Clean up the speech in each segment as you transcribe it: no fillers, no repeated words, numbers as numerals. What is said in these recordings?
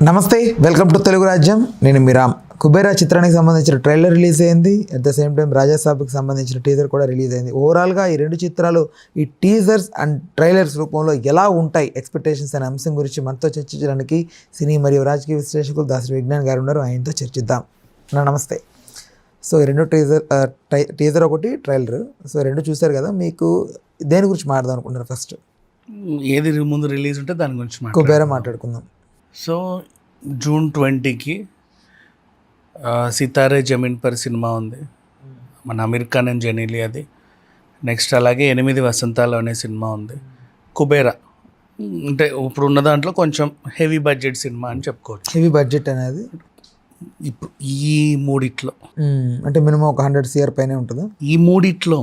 నమస్తే, welcome to Telugu రాజ్యం. నేను మీ రామ్. కుబేరా చిత్రానికి సంబంధించిన ట్రైలర్ రిలీజ్ అయింది. అట్ ద సేమ్ టైం రాజాసాబ్కి సంబంధించిన టీజర్ కూడా రిలీజ్ అయింది. ఓవరాల్గా ఈ రెండు చిత్రాలు ఈ టీజర్స్ అండ్ ట్రైలర్స్ రూపంలో ఎలా ఉంటాయి ఎక్స్పెక్టేషన్స్ అనే అంశం గురించి మనతో చర్చించడానికి సినీ మరియు రాజకీయ విశ్లేషకులు దాసరి విజ్ఞాన్ గారు ఉన్నారు. ఆయనతో చర్చిద్దాం. నమస్తే. సో ఈ రెండు టీజర్ ఒకటి ట్రైలర్, సో రెండు చూసారు కదా, మీకు దేని గురించి మాట్లాడదాం అనుకుంటున్నారు? ఫస్ట్ ఏది ముందు రిలీజ్ ఉంటే దాని గురించి కుబేరా మాట్లాడుకుందాం. సో జూన్ 20కి సితారే జమీన్ పర్ సినిమా ఉంది, మన అమీర్ ఖాన్ అండ్ జెనీలి అది. నెక్స్ట్ అలాగే 8 వసంతాలు అనే సినిమా ఉంది. కుబేరా అంటే ఇప్పుడు ఉన్న దాంట్లో కొంచెం హెవీ బడ్జెట్ సినిమా అని చెప్పుకోవచ్చు. హెవీ బడ్జెట్ అనేది ఇప్పుడు ఈ మూడిట్లో అంటే మినిమం ఒక 100 CR పైనే ఉంటుందా? ఈ మూడిట్లో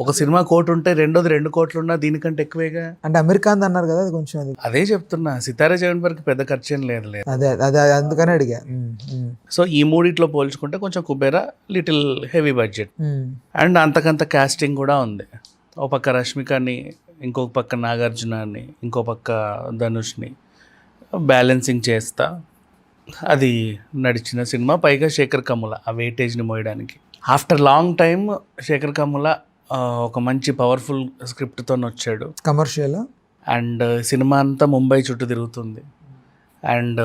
ఒక సినిమా 1 కోటి ఉంటే రెండోది 2 కోట్లు ఉన్నా దీనికంటే ఎక్కువేగా. అంటే అమీర్ ఖాన్ అన్నారు కదా, అది కొంచెం అది అదే చెప్తున్నా, సితారే జమీన్ పర్కి పెద్ద ఖర్చు ఏం లేదు. అదే అదే అందుకనే అడిగా. సో ఈ మూడిట్లో పోల్చుకుంటే కొంచెం Kubera little heavy budget and అంతకంత కాస్టింగ్ కూడా ఉంది. ఒక పక్క రష్మికని, ఇంకొక పక్క నాగార్జునని, ఇంకో పక్క ధనుష్ని బ్యాలెన్సింగ్ చేస్తా అది నడిచిన సినిమా. పైగా శేఖర్ కమ్ముల ఆ వెయిటేజ్ని మోయడానికి after long time Shekhar Kammula ఒక మంచి పవర్ఫుల్ స్క్రిప్ట్తో వచ్చాడు. కమర్షియల్ అండ్ సినిమా అంతా ముంబై చుట్టూ తిరుగుతుంది. అండ్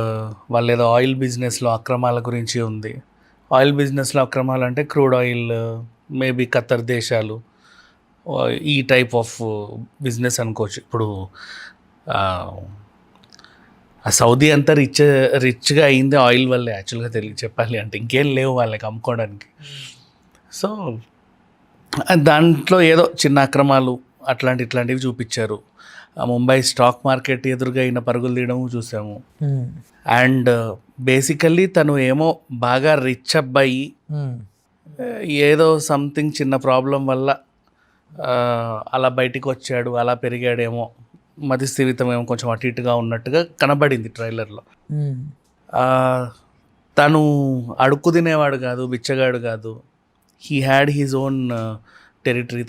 వాళ్ళు ఏదో ఆయిల్ బిజినెస్లో అక్రమాల గురించి ఉంది. ఆయిల్ బిజినెస్లో అక్రమాలు అంటే క్రూడ్ ఆయిల్, మేబీ ఖతర్ దేశాలు, ఈ టైప్ ఆఫ్ బిజినెస్ అనుకోవచ్చు. ఇప్పుడు ఆ సౌదీ అంతా రిచ్గా అయింది ఆయిల్ వల్లే యాక్చువల్గా చెప్పాలి అంటే. ఇంకేం లేవు వాళ్ళకి అమ్ముకోవడానికి. సో దాంట్లో ఏదో చిన్న అక్రమాలు ఇట్లాంటివి చూపించారు. ముంబై స్టాక్ మార్కెట్ ఎదురుగా అయిన పరుగులు తీయడము చూసాము. అండ్ బేసికల్లీ తను ఏమో బాగా రిచ్ అబ్బాయి, ఏదో సంథింగ్ చిన్న ప్రాబ్లం వల్ల అలా బయటికి వచ్చాడు, అలా పెరిగాడేమో, మతి స్థిమితం ఏమో కొంచెం అటు ఇటుగా ఉన్నట్టుగా కనబడింది ట్రైలర్లో. తను అడుక్కు తినేవాడు కాదు, బిచ్చగాడు కాదు. He had his own territory,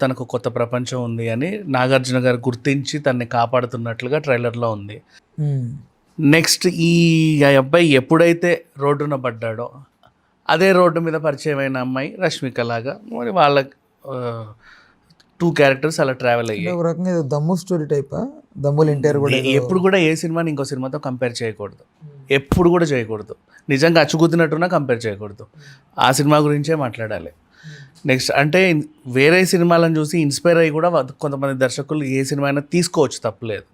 తనకు కొత్త ప్రపంచం ఉంది అని నాగార్జున గారు గుర్తించి తనని కాపాడుతున్నట్లుగా ట్రైలర్లో ఉంది. నెక్స్ట్ ఈ అబ్బాయి ఎప్పుడైతే రోడ్డున పడ్డాడో అదే రోడ్డు మీద పరిచయమైన అమ్మాయి రష్మిక లాగా మరి వాళ్ళ 2 క్యారెక్టర్స్ అలా ట్రావెల్ అయ్యాయి. దమ్ము స్టోరీ టైప్. దమ్ములు ఇంటర్ కూడా ఎప్పుడు కూడా ఏ సినిమాని ఇంకో సినిమాతో కంపేర్ చేయకూడదు, ఎప్పుడు కూడా చేయకూడదు. నిజంగా అచ్చుగుద్దినట్టున్నా కంపేర్ చేయకూడదు, ఆ సినిమా గురించే మాట్లాడాలి. నెక్స్ట్ అంటే వేరే సినిమాలను చూసి ఇన్స్పైర్ అయ్యి కూడా కొంతమంది దర్శకులు ఏ సినిమా అయినా తీసుకోవచ్చు, తప్పలేదు.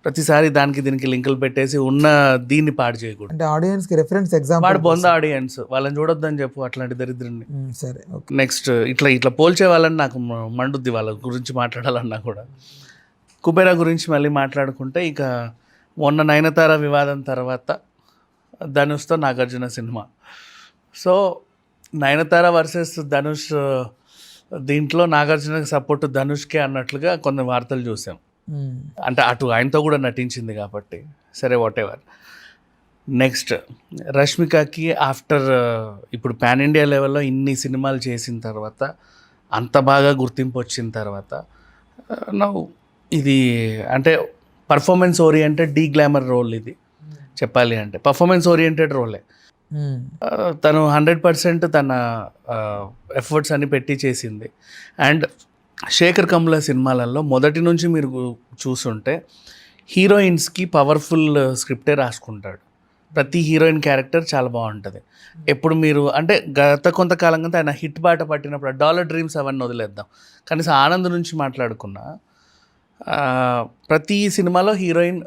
ప్రతిసారి దానికి దీనికి లింకులు పెట్టేసి ఉన్న దీన్ని పాడు చేయకూడదు. అంటే ఆడియన్స్కి రెఫరెన్స్ ఎగ్జాంపుల్ వాడు బొంద ఆడియన్స్, వాళ్ళని చూడొద్దని చెప్పు అట్లాంటి దరిద్రుని. సరే, నెక్స్ట్ ఇట్లా పోల్చే వాళ్ళని నాకు మండుద్ది, వాళ్ళ గురించి మాట్లాడాలన్నా కూడా. కుబేరా గురించి మళ్ళీ మాట్లాడుకుంటే ఇక మొన్న నయనతార వివాదం తర్వాత ధనుష్తో Nagarjuna cinema. So Nayanthara versus Dhanush, దీంట్లో నాగార్జునకి సపోర్ట్ ధనుష్కే అన్నట్లుగా కొన్ని వార్తలు చూసాం. అంటే అటు ఆయనతో కూడా నటించింది కాబట్టి సరే, వాట్ ఎవర్. నెక్స్ట్ రష్మికకి ఆఫ్టర్ ఇప్పుడు పాన్ ఇండియా లెవెల్లో ఇన్ని సినిమాలు చేసిన తర్వాత, అంత బాగా గుర్తింపు వచ్చిన తర్వాత, ఇది అంటే performance oriented de glamour role. ఇది చెప్పాలి అంటే పర్ఫార్మెన్స్ ఓరియంటెడ్ రోలే. తను 100% తన ఎఫర్ట్స్ అన్ని పెట్టి చేసింది. అండ్ శేఖర్ కమ్ముల సినిమాలలో మొదటి నుంచి మీరు చూసుంటే హీరోయిన్స్కి పవర్ఫుల్ స్క్రిప్టే రాసుకుంటాడు. ప్రతి హీరోయిన్ క్యారెక్టర్ చాలా బాగుంటుంది. ఎప్పుడు మీరు అంటే గత కొంతకాలంగా ఆయన హిట్ బాట పట్టినప్పుడు డాలర్ డ్రీమ్స్ అవన్నీ వదిలేద్దాం, కనీసం ఆనంద్ నుంచి మాట్లాడుకున్నా ప్రతి సినిమాలో హీరోయిన్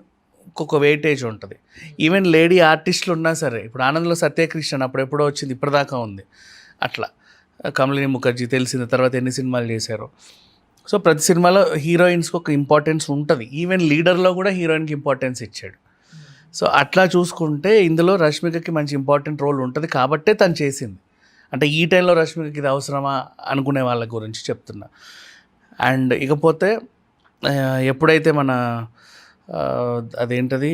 ఒక వెయిటేజ్ ఉంటుంది. ఈవెన్ లేడీ ఆర్టిస్టులు ఉన్నా సరే, ఇప్పుడు ఆనంద్లో సత్యకృష్ణ అప్పుడెప్పుడో వచ్చింది, ఇప్పటిదాకా ఉంది. అట్లా కమలిని ముఖర్జీ తెలిసిన తర్వాత ఎన్ని సినిమాలు చేశారో. సో ప్రతి సినిమాలో హీరోయిన్స్కి ఒక ఇంపార్టెన్స్ ఉంటుంది. ఈవెన్ లీడర్లో కూడా హీరోయిన్కి ఇంపార్టెన్స్ ఇచ్చాడు. సో అట్లా చూసుకుంటే ఇందులో రష్మికకి మంచి ఇంపార్టెంట్ రోల్ ఉంటుంది కాబట్టే తను చేసింది. అంటే ఈ టైంలో రష్మికకి ఇది అవసరమా అనుకునే వాళ్ళ గురించి చెప్తున్నా. అండ్ ఇకపోతే ఎప్పుడైతే మన అదేంటది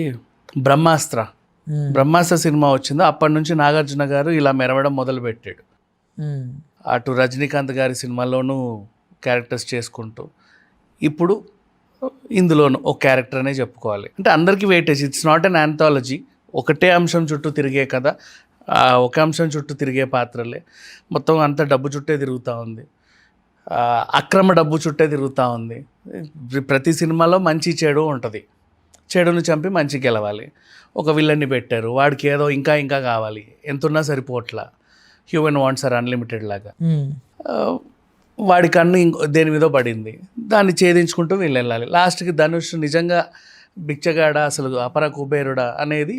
బ్రహ్మాస్త్ర సినిమా వచ్చిందో అప్పటి నుంచి నాగార్జున గారు ఇలా మెరవడం మొదలుపెట్టాడు. అటు రజనీకాంత్ గారి సినిమాలోనూ క్యారెక్టర్స్ చేసుకుంటూ ఇప్పుడు ఇందులోనూ ఒక క్యారెక్టర్ అనే చెప్పుకోవాలి. అంటే అందరికీ weightage, it's not an anthology, ఒకటే అంశం చుట్టూ తిరిగే కథ, ఒక అంశం చుట్టూ తిరిగే పాత్రలే, మొత్తం అంతా డబ్బు చుట్టే తిరుగుతూ ఉంది, అక్రమ డబ్బు చుట్టే తిరుగుతూ ఉంది. ప్రతి సినిమాలో మంచి చెడు ఉంటుంది, చెడును చంపి మంచి గెలవాలి. ఒక విల్లన్ని పెట్టారు, వాడికి ఏదో ఇంకా ఇంకా కావాలి, ఎంతున్నా సరిపోట్లా, హ్యూమన్ వాంట్స్ ఆర్ అన్లిమిటెడ్ లాగా. వాడి కన్ను దేని మీదో పడింది, దాన్ని ఛేదించుకుంటూ వీళ్ళు వెళ్ళాలి. లాస్ట్కి ధనుష్ నిజంగా బిచ్చగాడ, అసలు అపర కుబేరుడా అనేది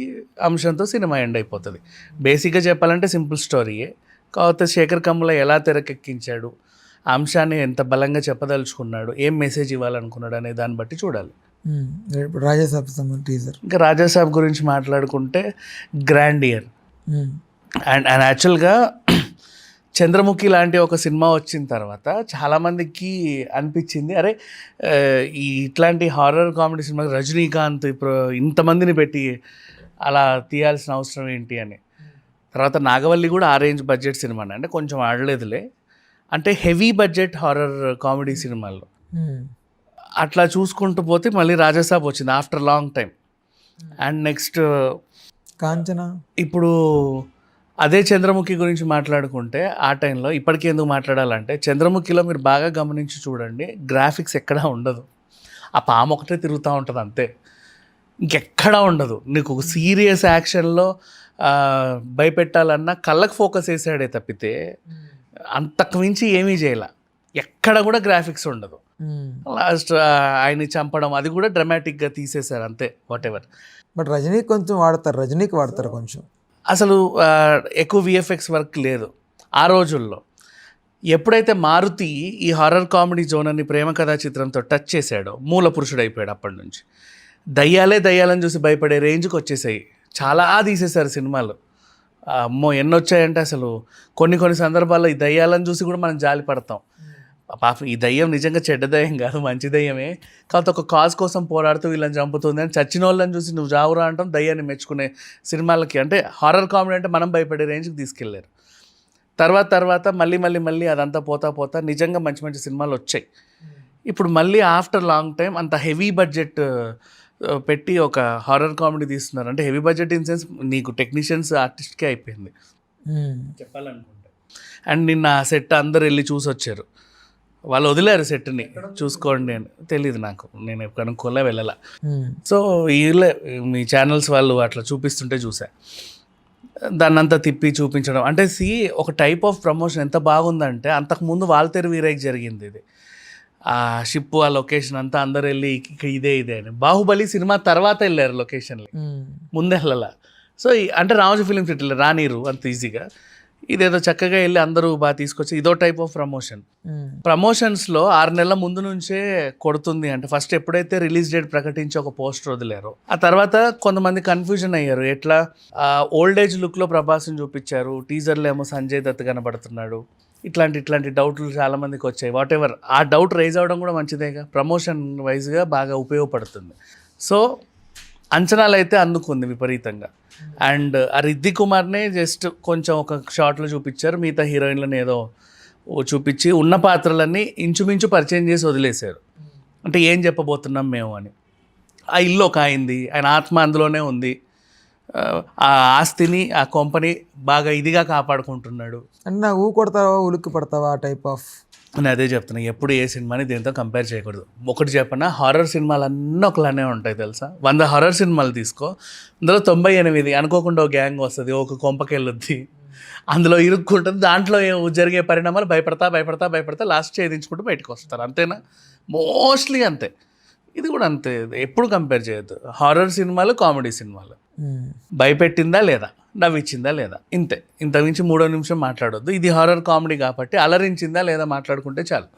అంశంతో సినిమా ఎండ్ అయిపోతుంది. బేసిక్గా చెప్పాలంటే సింపుల్ స్టోరీయే, కాకపోతే శేఖర్ కమ్ముల ఎలా తెరకెక్కించాడు, ఆ అంశాన్ని ఎంత బలంగా చెప్పదలుచుకున్నాడు, ఏం మెసేజ్ ఇవ్వాలనుకున్నాడు అనే దాన్ని బట్టి చూడాలి. ఇప్పుడు రాజాసాబ్ టీజర్, ఇంకా రాజాసాబ్ గురించి మాట్లాడుకుంటే గ్రాండియర్ అండ్ యాక్చువల్గా చంద్రముఖి లాంటి ఒక సినిమా వచ్చిన తర్వాత చాలామందికి అనిపించింది, అరే ఇట్లాంటి హారర్ కామెడీ సినిమాకి రజనీకాంత్ ఇప్పుడు ఇంతమందిని పెట్టి అలా తీయాల్సిన అవసరం ఏంటి అని. తర్వాత నాగవల్లి కూడా ఆ రేంజ్ బడ్జెట్ సినిమానే, అంటే కొంచెం ఆడలేదులే, అంటే హెవీ బడ్జెట్ హారర్ కామెడీ సినిమాల్లో. అట్లా చూసుకుంటూ పోతే మళ్ళీ రాజాసాబ్ వచ్చింది after long time. And next Kanchana. ఇప్పుడు అదే చంద్రముఖి గురించి మాట్లాడుకుంటే ఆ టైంలో ఇప్పటికీ ఎందుకు మాట్లాడాలంటే, చంద్రముఖిలో మీరు బాగా గమనించి చూడండి, గ్రాఫిక్స్ ఎక్కడా ఉండదు, ఆ పాము ఒకటే తిరుగుతూ ఉంటుంది అంతే, ఇంకెక్కడా ఉండదు. నీకు ఒక సీరియస్ యాక్షన్లో భయపెట్టాలన్నా కళ్ళకు ఫోకస్ వేసాడే తప్పితే అంతకు మించి ఏమీ చేయాల, ఎక్కడ కూడా గ్రాఫిక్స్ ఉండదు. లాస్ట్ ఆయన్ని చంపడం అది కూడా డ్రామాటిక్గా తీసేశారు అంతే, వాట్ ఎవర్. బట్ రజనీకి కొంచెం వాడతారు, రజనీకి వాడతారు కొంచెం, అసలు ఎక్కువ విఎఫ్ఎక్స్ వర్క్ లేదు ఆ రోజుల్లో. ఎప్పుడైతే మారుతి ఈ హారర్ కామెడీ జోనర్ని ప్రేమ కథా చిత్రంతో టచ్ చేశాడో మూల పురుషుడు అయిపోయాడు. అప్పటి నుంచి దయ్యాలని చూసి భయపడే రేంజ్కి వచ్చేసాయి, చాలా తీసేశారు సినిమాలు. అమ్మో ఎన్ని వచ్చాయంటే అసలు కొన్ని సందర్భాల్లో ఈ దయ్యాలను చూసి కూడా మనం జాలి పడతాం. పాపం ఈ దయ్యం నిజంగా చెడ్డ దయ్యం కాదు, మంచి దయ్యమే, కాకపోతే ఒక కాజ్ కోసం పోరాడుతూ వీళ్ళని చంపుతుంది అని చచ్చిన వాళ్ళని చూసి నువ్వు జావురా అంటాం దయ్యాన్ని మెచ్చుకునే సినిమాలకి, అంటే హారర్ కామెడీ అంటే మనం భయపడే రేంజ్కి తీసుకెళ్లారు. తర్వాత మళ్ళీ అదంతా పోతా నిజంగా మంచి సినిమాలు వచ్చాయి. ఇప్పుడు మళ్ళీ ఆఫ్టర్ లాంగ్ టైం అంత హెవీ బడ్జెట్ పెట్టి ఒక హారర్ కామెడీ తీస్తున్నారు. అంటే హెవీ బడ్జెట్ ఇన్ సెన్స్ నీకు టెక్నీషియన్స్ ఆర్టిస్ట్కే అయిపోయింది చెప్పాలనుకుంటే. అండ్ నిన్న సెట్ అందరు వెళ్ళి చూసి వచ్చారు, వాళ్ళు వదిలేరు సెట్ని చూసుకోండి అని. తెలియదు నాకు, నేను కనుక్కోలే, వెళ్ళాల. సో వీళ్ళే మీ ఛానల్స్ వాళ్ళు అట్లా చూపిస్తుంటే చూసా, దాన్నంతా తిప్పి చూపించడం అంటే ఒక టైప్ ఆఫ్ ప్రమోషన్ ఎంత బాగుందంటే, అంతకుముందు వాల్తేరు వీరయ్యకి జరిగింది ఇది, ఆ షిప్ ఆ లొకేషన్ అంతా అందరు వెళ్ళి ఇదే అని. బాహుబలి సినిమా తర్వాత వెళ్ళారు లొకేషన్లు, ముందే వెళ్ళాల. సో అంటే రామోజీ ఫిలిం సిటీలో రానీరు అంత ఈజీగా, ఇదేదో చక్కగా వెళ్ళి అందరూ బాగా తీసుకొచ్చి ఇదో టైప్ ఆఫ్ ప్రమోషన్. ప్రమోషన్స్లో 6 నెలల ముందు నుంచే కొడుతుంది. అంటే ఫస్ట్ ఎప్పుడైతే రిలీజ్ డేట్ ప్రకటించి ఒక పోస్టర్ వదిలేరో, ఆ తర్వాత కొంతమంది కన్ఫ్యూజన్ అయ్యారు, ఎట్లా ఓల్డ్ ఏజ్ లుక్లో ప్రభాస్ని చూపించారు, టీజర్లో ఏమో సంజయ్ దత్ కనబడుతున్నాడు, ఇట్లాంటి డౌట్లు చాలామందికి వచ్చాయి. వాట్ ఎవర్, ఆ డౌట్ రైజ్ అవ్వడం కూడా మంచిదేగా, ప్రమోషన్ వైజ్గా బాగా ఉపయోగపడుతుంది. సో అంచనాలు అయితే అందుకుంది విపరీతంగా. అండ్ ఆ రిద్ది కుమార్నే జస్ట్ కొంచెం ఒక షార్ట్లో చూపించారు, మిగతా హీరోయిన్లను ఏదో చూపించి ఉన్న పాత్రలన్నీ ఇంచుమించు పరిచయం చేసి వదిలేశారు. అంటే ఏం చెప్పబోతున్నాం మేము అని. ఆ ఇల్లు ఒక అయింది, ఆయన ఆత్మ అందులోనే ఉంది, ఆ ఆస్తిని ఆ కొంపని బాగా ఇదిగా కాపాడుకుంటున్నాడు. అంటే నాకు కొడతావా ఉలిక్కి పడతావా ఆ టైప్ ఆఫ్. నేను అదే చెప్తున్నా, ఎప్పుడు ఏ సినిమాని దీంతో కంపేర్ చేయకూడదు. ఒకటి చెప్పనా, హారర్ సినిమాలు అన్నీ ఒకలానే ఉంటాయి తెలుసా. 100 హారర్ సినిమాలు తీసుకో, అందులో 98 అనుకోకుండా ఒక గ్యాంగ్ వస్తుంది, ఒక కొంపకెళ్ళొద్ది, అందులో ఇరుక్కుంటుంది, దాంట్లో జరిగే పరిణామాలు భయపడతా లాస్ట్ ఛేదించుకుంటూ బయటకు వస్తారు, అంతేనా? మోస్ట్లీ అంతే. ఇది కూడా అంతే, ఎప్పుడు కంపేర్ చేయొద్దు. హారర్ సినిమాలు కామెడీ సినిమాలు, భయపెట్టిందా లేదా, నవ్విచ్చిందా లేదా, ఇంతే. ఇంతకుమించి 3వ నిమిషం మాట్లాడొద్దు. ఇది హారర్ కామెడీ కాబట్టి అలరించిందా లేదా మాట్లాడుకుంటే చాలు.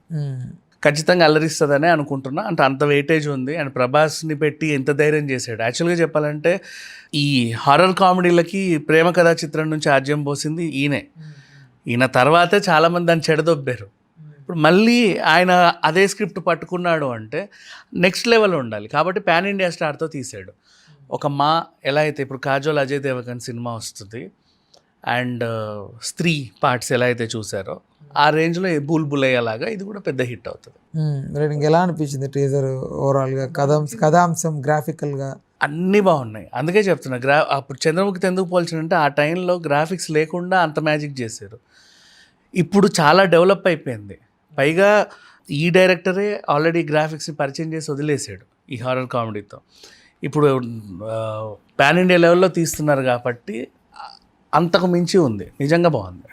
ఖచ్చితంగా అలరిస్తుందనే అనుకుంటున్నా, అంటే అంత వెయిటేజ్ ఉంది. అండ్ ప్రభాస్ని పెట్టి ఎంత ధైర్యం చేశాడు. యాక్చువల్గా చెప్పాలంటే ఈ హారర్ కామెడీలకి ప్రేమ కథా చిత్రం నుంచి ఆజ్యం పోసింది ఈయన తర్వాతే చాలామంది దాన్ని చెడదొబ్బారు. ఇప్పుడు మళ్ళీ ఆయన అదే స్క్రిప్ట్ పట్టుకున్నాడు అంటే నెక్స్ట్ లెవెల్ ఉండాలి, కాబట్టి పాన్ ఇండియా స్టార్తో తీసాడు. ఒక ఎలా అయితే ఇప్పుడు కాజోల్ అజయ్ దేవగన్ సినిమా వస్తుంది, అండ్ స్త్రీ పార్ట్స్ ఎలా అయితే చూసారో ఆ రేంజ్లో బుల్ బులయ్యేలాగా ఇది కూడా పెద్ద హిట్ అవుతుంది. ఎలా అనిపించింది టీజర్ ఓవరాల్గా, కథాంశం గ్రాఫికల్గా? అన్నీ బాగున్నాయి. అందుకే చెప్తున్నా అప్పుడు చంద్రముఖితో ఎందుకు పోల్చానంటే ఆ టైంలో గ్రాఫిక్స్ లేకుండా అంత మ్యాజిక్ చేశారు. ఇప్పుడు చాలా డెవలప్ అయిపోయింది. పైగా ఈ డైరెక్టరే ఆల్రెడీ గ్రాఫిక్స్ని పరిచయం చేసి వదిలేసాడు ఈ హారర్ కామెడీతో. ఇప్పుడు పాన్ ఇండియా లెవెల్లో తీస్తున్నారు కాబట్టి అంతకు మించి ఉంది. నిజంగా బాగుంది.